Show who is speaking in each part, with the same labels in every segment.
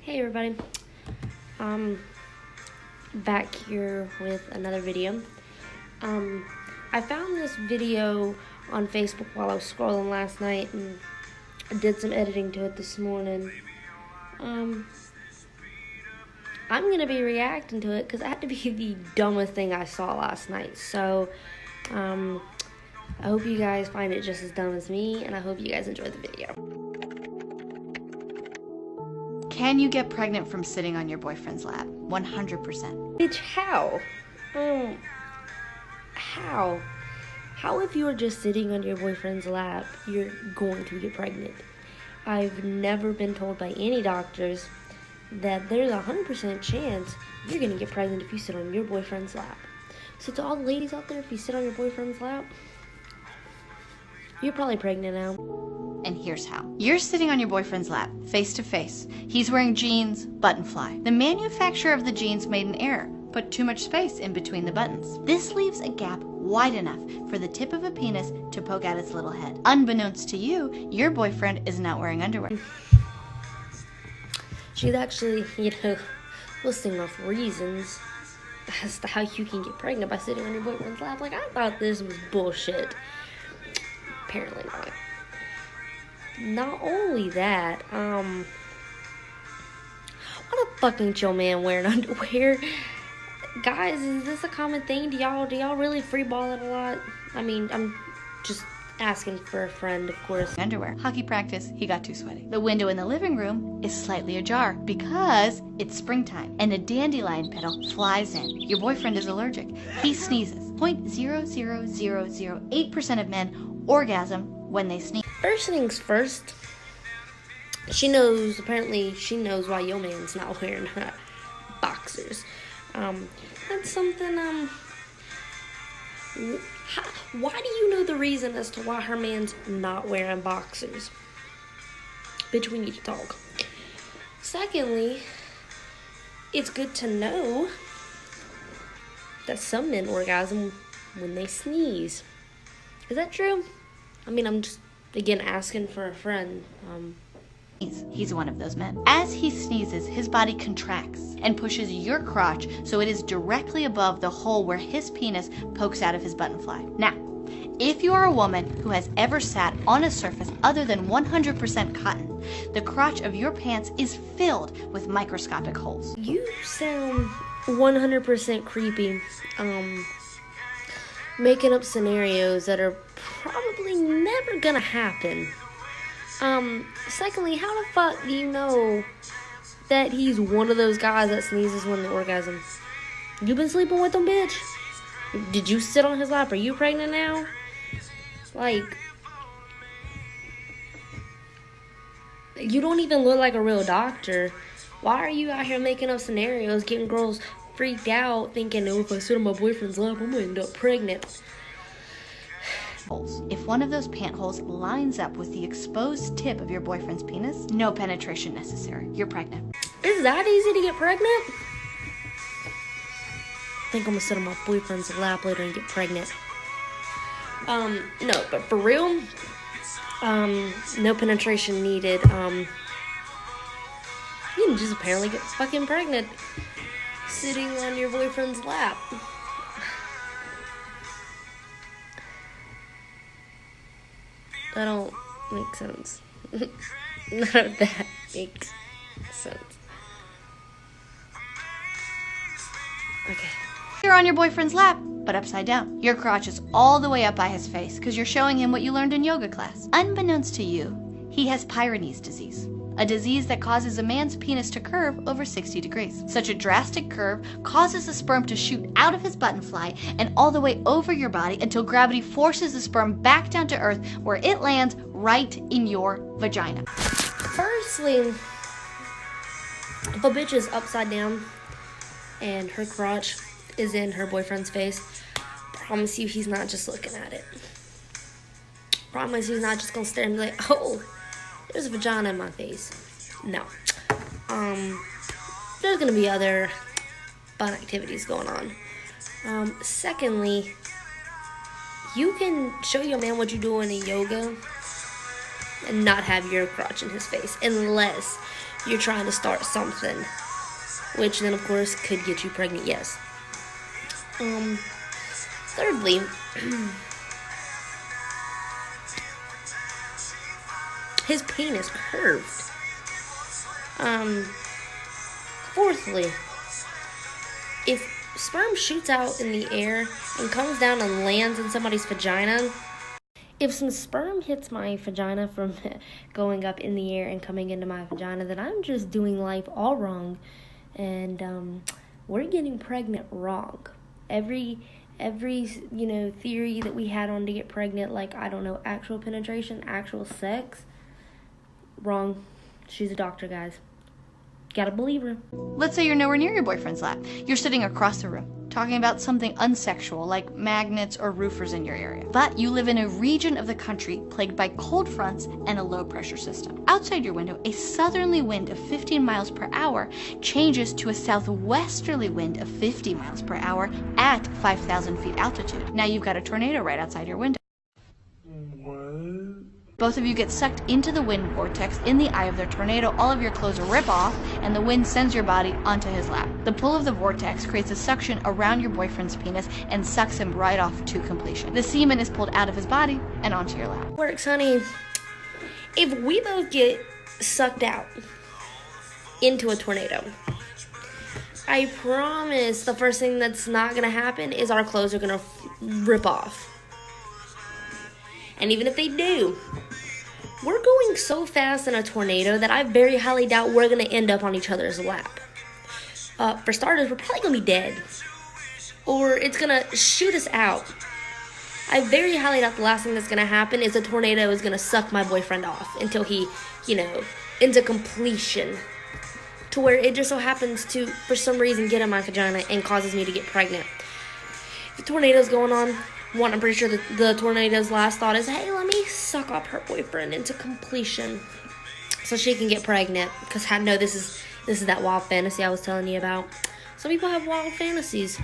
Speaker 1: Hey everybody, back here with another video. I found this video on Facebook while I was scrolling last night and I did some editing to it this morning. I'm gonna be reacting to it because it had to be the dumbest thing I saw last night. So, I hope you guys find it just as dumb as me, and I hope you guys enjoy the video.
Speaker 2: Can you get pregnant from sitting on your boyfriend's lap? 100%.
Speaker 1: Bitch, how? How? How if you're just sitting on your boyfriend's lap, you're going to get pregnant? I've never been told by any doctors that there's a 100% chance you're gonna get pregnant if you sit on your boyfriend's lap. So to all the ladies out there, if you sit on your boyfriend's lap, you're probably pregnant now.
Speaker 2: And here's how. You're sitting on your boyfriend's lap, face to face. He's wearing jeans, button fly. The manufacturer of the jeans made an error, put too much space in between the buttons. This leaves a gap wide enough for the tip of a penis to poke out its little head. Unbeknownst to you, your boyfriend is not wearing underwear.
Speaker 1: She's actually, listing off reasons as to how you can get pregnant by sitting on your boyfriend's lap. Like, I thought this was bullshit. Apparently not. Not only that, why the fuck ain't your man wearing underwear? Guys, is this a common thing? Do y'all really free ball it a lot? I mean, I'm just asking for a friend, of course.
Speaker 2: Underwear. Hockey practice, he got too sweaty. The window in the living room is slightly ajar because it's springtime and a dandelion petal flies in. Your boyfriend is allergic. He sneezes. 0.00008% of men orgasm when they sneeze.
Speaker 1: First things first, apparently she knows why your man's not wearing boxers. That's something, why do you know the reason as to why her man's not wearing boxers? Bitch, we need to talk. Secondly, it's good to know that some men orgasm when they sneeze. Is that true? I mean, I'm just, again, asking for a friend.
Speaker 2: He's one of those men. As he sneezes, his body contracts and pushes your crotch so it is directly above the hole where his penis pokes out of his button fly. Now, if you are a woman who has ever sat on a surface other than 100% cotton, the crotch of your pants is filled with microscopic holes.
Speaker 1: You sound 100% creepy. Making up scenarios that are probably never gonna happen. Secondly, how the fuck do you know that he's one of those guys that sneezes when they orgasm? You been sleeping with him, bitch? Did you sit on his lap? Are you pregnant now? Like, you don't even look like a real doctor. Why are you out here making up scenarios, getting girls freaked out, thinking, oh, if I sit on my boyfriend's lap, I'm gonna end up pregnant?
Speaker 2: If one of those pant holes lines up with the exposed tip of your boyfriend's penis, no penetration necessary. You're pregnant.
Speaker 1: Is that easy to get pregnant? I think I'm gonna sit on my boyfriend's lap later and get pregnant. No, but for real, no penetration needed. You can just apparently get fucking pregnant sitting on your boyfriend's lap. That don't make sense. None of that makes sense. Okay.
Speaker 2: You're on your boyfriend's lap, but upside down. Your crotch is all the way up by his face because you're showing him what you learned in yoga class. Unbeknownst to you, he has Peyronie's disease, a disease that causes a man's penis to curve over 60 degrees. Such a drastic curve causes the sperm to shoot out of his button fly and all the way over your body until gravity forces the sperm back down to earth where it lands right in your vagina.
Speaker 1: Firstly, if a bitch is upside down and her crotch is in her boyfriend's face, promise you he's not just looking at it. Promise he's not just gonna stare and be like, oh, there's a vagina in my face. No. There's gonna be other fun activities going on. Secondly, you can show your man what you're doing in yoga and not have your crotch in his face, unless you're trying to start something, which then of course could get you pregnant. Yes. Thirdly, his penis curved. Fourthly, if sperm shoots out in the air and comes down and lands in somebody's vagina, if some sperm hits my vagina from going up in the air and coming into my vagina, then I'm just doing life all wrong, and we're getting pregnant wrong. Every theory that we had on to get pregnant, like, I don't know, actual penetration, actual sex, wrong. She's a doctor, guys. Gotta believe her.
Speaker 2: Let's say you're nowhere near your boyfriend's lap. You're sitting across the room, talking about something unsexual like magnets or roofers in your area. But you live in a region of the country plagued by cold fronts and a low pressure system. Outside your window, a southerly wind of 15 miles per hour changes to a southwesterly wind of 50 miles per hour at 5,000 feet altitude. Now you've got a tornado right outside your window. Both of you get sucked into the wind vortex in the eye of the tornado. All of your clothes rip off, and the wind sends your body onto his lap. The pull of the vortex creates a suction around your boyfriend's penis and sucks him right off to completion. The semen is pulled out of his body and onto your lap.
Speaker 1: Works, honey. If we both get sucked out into a tornado, I promise the first thing that's not going to happen is our clothes are going to rip off. And even if they do, we're going so fast in a tornado that I very highly doubt we're going to end up on each other's lap. For starters, we're probably going to be dead. Or it's going to shoot us out. I very highly doubt the last thing that's going to happen is a tornado is going to suck my boyfriend off until he, into completion. To where it just so happens to, for some reason, get in my vagina and causes me to get pregnant. If the tornado's going on, I'm pretty sure that the tornado's last thought is, hey, let me suck up her boyfriend into completion so she can get pregnant. Because I know this is that wild fantasy I was telling you about. Some people have wild fantasies.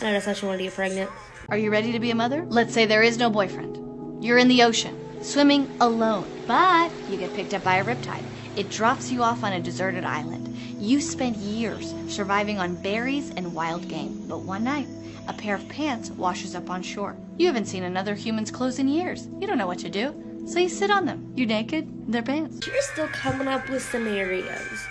Speaker 1: I know that's how she wanted to get pregnant.
Speaker 2: Are you ready to be a mother? Let's say there is no boyfriend. You're in the ocean, swimming alone, but you get picked up by a riptide. It drops you off on a deserted island. You spend years surviving on berries and wild game, but one night, a pair of pants washes up on shore. You haven't seen another human's clothes in years. You don't know what to do, so you sit on them. You naked, they're pants.
Speaker 1: You're still coming up with scenarios.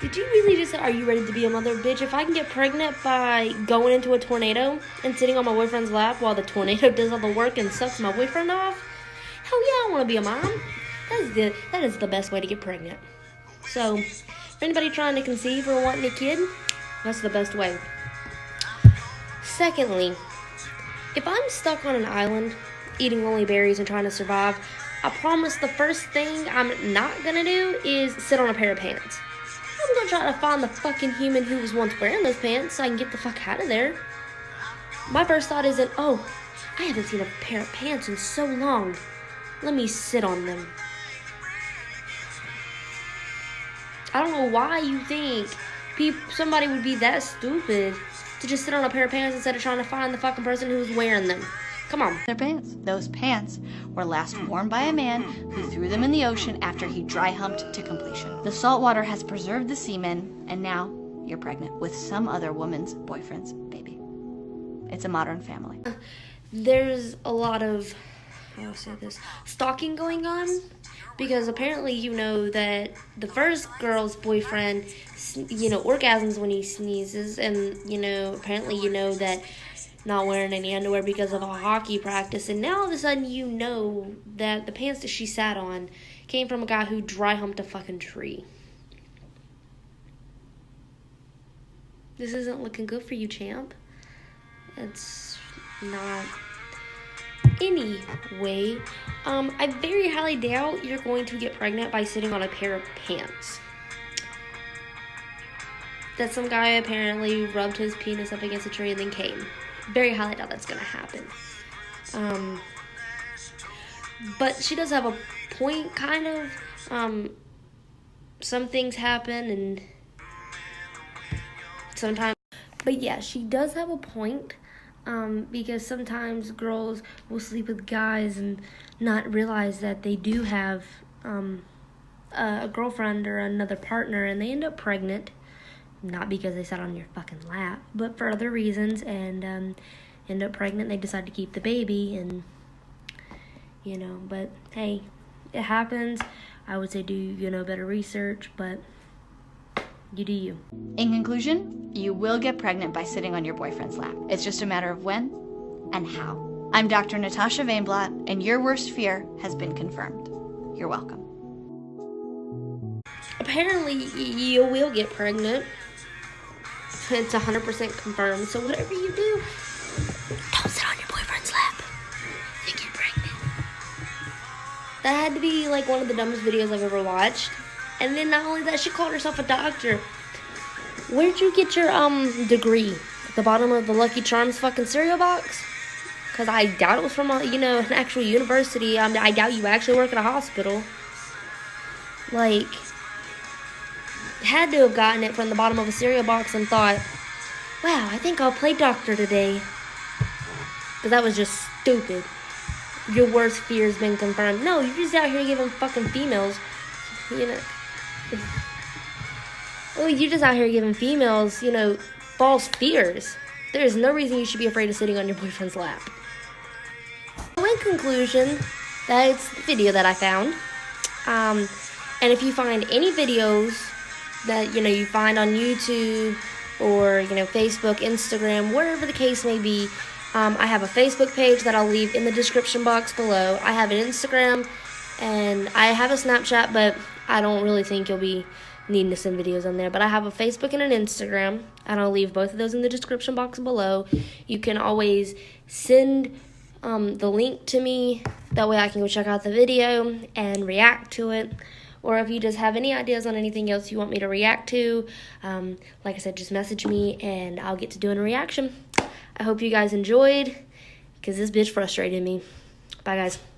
Speaker 1: Did you really just say, are you ready to be a mother? Bitch, if I can get pregnant by going into a tornado and sitting on my boyfriend's lap while the tornado does all the work and sucks my boyfriend off, hell yeah, I want to be a mom. That is the best way to get pregnant. So, for anybody trying to conceive or wanting a kid, that's the best way. Secondly, if I'm stuck on an island eating only berries and trying to survive, I promise the first thing I'm not gonna do is sit on a pair of pants. I'm gonna try to find the fucking human who was once wearing those pants so I can get the fuck out of there. My first thought isn't, oh, I haven't seen a pair of pants in so long. Let me sit on them. I don't know why you think somebody would be that stupid to just sit on a pair of pants instead of trying to find the fucking person who's wearing them. Come on.
Speaker 2: They're pants. Those pants were last worn by a man who threw them in the ocean after he dry humped to completion. The salt water has preserved the semen, and now you're pregnant with some other woman's boyfriend's baby. It's a modern family.
Speaker 1: There's a lot of, stalking going on, because apparently that the first girl's boyfriend, orgasms when he sneezes, and, apparently that not wearing any underwear because of a hockey practice, and now all of a sudden that the pants that she sat on came from a guy who dry humped a fucking tree. This isn't looking good for you, champ. It's not. Anyway, I very highly doubt you're going to get pregnant by sitting on a pair of pants. That some guy apparently rubbed his penis up against a tree and then came. Very highly doubt that's going to happen. But she does have a point, kind of. Some things happen and sometimes. But yeah, she does have a point. Because sometimes girls will sleep with guys and not realize that they do have a girlfriend or another partner and they end up pregnant, not because they sat on your fucking lap, but for other reasons, and end up pregnant, they decide to keep the baby, and but hey, it happens. I would say do better research, but you do you.
Speaker 2: In conclusion, you will get pregnant by sitting on your boyfriend's lap. It's just a matter of when and how. I'm Dr. Natasha Vainblatt, and your worst fear has been confirmed. You're welcome.
Speaker 1: Apparently, you will get pregnant. It's 100% confirmed. So whatever you do, don't sit on your boyfriend's lap. You get pregnant. That had to be like one of the dumbest videos I've ever watched. And then not only that, she called herself a doctor. Where'd you get your degree? At the bottom of the Lucky Charms fucking cereal box? Because I doubt it was from an actual university. I doubt you actually work at a hospital. Like, had to have gotten it from the bottom of a cereal box and thought, wow, I think I'll play doctor today. But that was just stupid. Your worst fear has been confirmed. No, you're just out here giving fucking females, well, you're just out here giving females, false fears. There is no reason you should be afraid of sitting on your boyfriend's lap. So in conclusion, that's the video that I found. And if you find any videos that, you find on YouTube or, Facebook, Instagram, wherever the case may be, I have a Facebook page that I'll leave in the description box below. I have an Instagram and I have a Snapchat, but I don't really think you'll be needing to send videos on there. But I have a Facebook and an Instagram, and I'll leave both of those in the description box below. You can always send the link to me. That way I can go check out the video and react to it. Or if you just have any ideas on anything else you want me to react to, like I said, just message me and I'll get to doing a reaction. I hope you guys enjoyed, because this bitch frustrated me. Bye, guys.